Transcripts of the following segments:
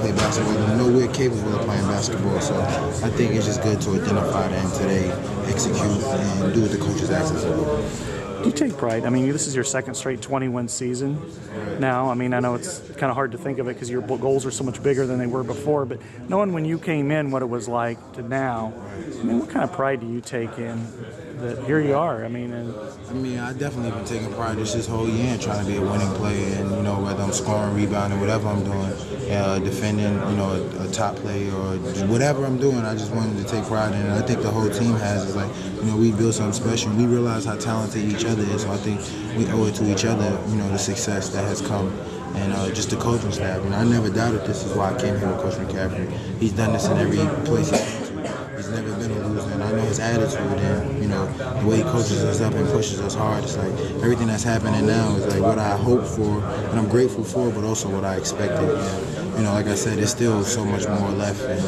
play basketball. They know we're capable of playing basketball. So I think it's just good to identify that and today execute and do what the coaches ask us to do. You take pride. I mean, this is your second straight 20-win season now. I mean, I know it's kind of hard to think of it because your goals are so much bigger than they were before, but knowing when you came in what it was like to now, I mean, what kind of pride do you take in that here you are? I mean, I definitely been taking pride this whole year in trying to be a winning player, and whether I'm scoring, rebounding, whatever I'm doing, defending, a top play or whatever I'm doing, I just wanted to take pride in it. I think the whole team has is like, we built something special. We realize how talented each other is, so I think we owe it to each other, the success that has come. And just the coaching staff. I never doubted this is why I came here with Coach McCaffrey. He's done this in every place he's been to. He's never been a loser, and I know his attitude and the way he coaches us up and pushes us hard. It's like everything that's happening now is like what I hoped for, and I'm grateful for, but also what I expected. And, like I said, there's still so much more left, and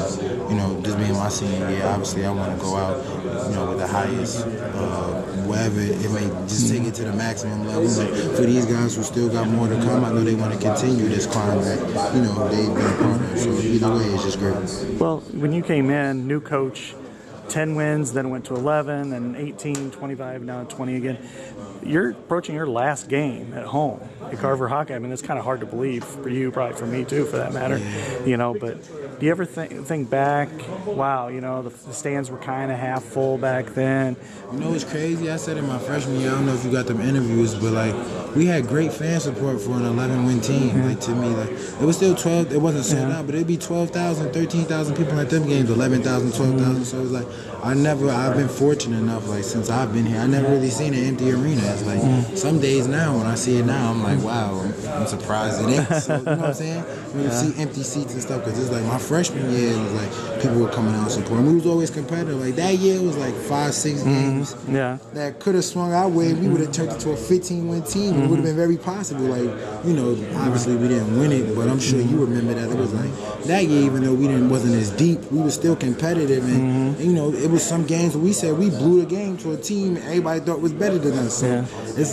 just being my senior year, obviously I want to go out, with the highest, wherever it may, just take it to the maximum level. But for these guys who still got more to come, I know they want to continue this climb that they've been a part of. So either way, it's just great. Well, when you came in, new coach, 10 wins, then went to 11, then 18, 25, now 20 again. You're approaching your last game at home at Carver Hawkeye. I mean, it's kind of hard to believe for you, probably for me too, for that matter. But do you ever think back, wow, the stands were kind of half full back then? It's crazy. I said in my freshman year, I don't know if you got them interviews, but we had great fan support for an 11-win team. To me, it was still 12. It wasn't sold out, but it'd be 12,000, 13,000 people at them games, 11,000, 12,000. So it was I've been fortunate enough, since I've been here, I never really seen an empty arena. It's some days now, when I see it now, I'm like, wow, I'm surprised it ain't. So, you know what I'm saying? When you see empty seats and stuff, because it's my freshman year, it was people were coming out supporting. We was always competitive. That year, it was 5-6 games that could have swung our way. We would have turned it to a 15-win team. It would have been very possible. Obviously we didn't win it, but I'm sure you remember that. It was that year, even though we wasn't as deep, we were still competitive. And, it was some games where we said we blew the game to a team everybody thought was better than us. So it's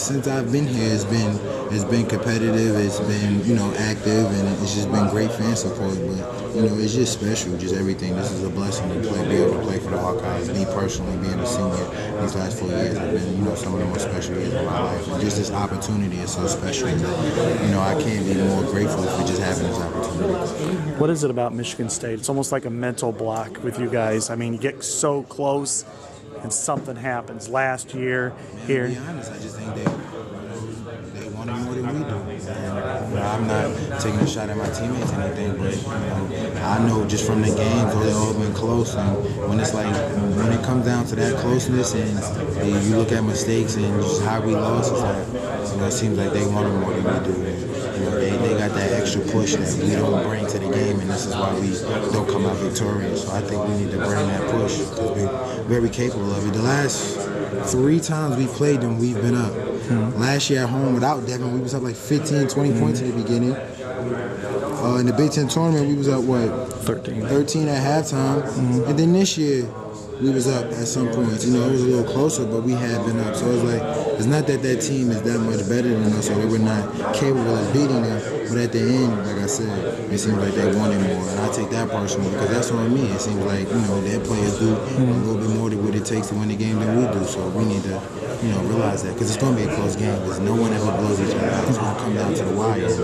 since I've been here, it's been competitive, it's been active, and it's just been great fan support. But it's just special, just everything. This is a blessing to be able to play for the Hawkeyes. Me personally, being a senior these last 4 years, have been some of the most special years of my life. And just this opportunity is so special that I can't be more grateful for just having this opportunity. What is it about Michigan State? It's almost like a mental block with you guys. I mean, you get so close and something happens. Last year here. To be honest, I just think they wanted more than we do. And, I'm not taking a shot at my teammates or anything, but I know just from the games, they've all been close. And when it's when it comes down to that closeness, and you look at mistakes and just how we lost, it's it seems like they wanted more than we do. They got that extra push that we don't bring to the game, and this is why we don't come out victorious. So I think we need to bring that push because we're very capable of it. The last 3 times we played them, we've been up. Last year at home without Devin, we was up 15, 20 points in the beginning. In the Big Ten tournament, we was up 13 at halftime, and then this year we was up at some points. It was a little closer, but we had been up. So it's not that team is that much better than us, or they were not capable of beating them. But at the end, like I said, it seems like they wanted more, and I take that personally because that's on me. It seems like their players do a little bit more than what it takes to win the game than we do. So we need to realize that because it's going to be a close game because no one ever blows each other out. It's going to come down to the wire. It's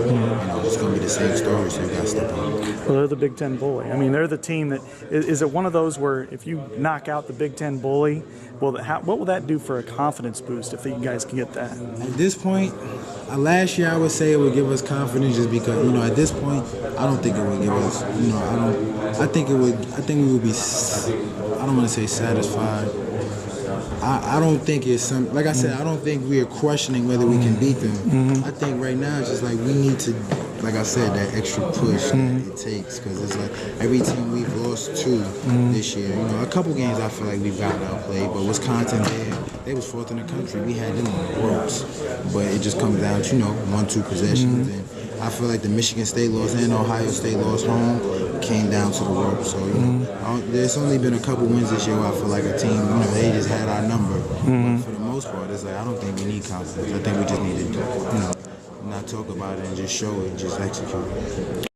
going to be the same story. So you got to step up. Well, they're the Big Ten bully. I mean, they're the team that is it one of those where if you knock out the Big Ten bully, what will that do for a confidence boost if you guys can get that? At this point, last year I would say it would give us confidence just because at this point I don't think it would give us I think we would be, I don't want to say satisfied. I don't think it's like I said, I don't think we are questioning whether we can beat them. I think right now it's just we need to, like I said, that extra push that it takes because it's every team we've lost to this year. A couple games I feel like we've gotten outplayed, but Wisconsin, they was 4th in the country. We had them on the ropes, but it just comes down to 1-2 possessions. And I feel like the Michigan State loss and Ohio State loss home came down to the ropes. So there's only been a couple wins this year where I feel like a team, they just had our number. But for the most part, it's I don't think we need confidence. I think we just need to not talk about it and just show it, just execute.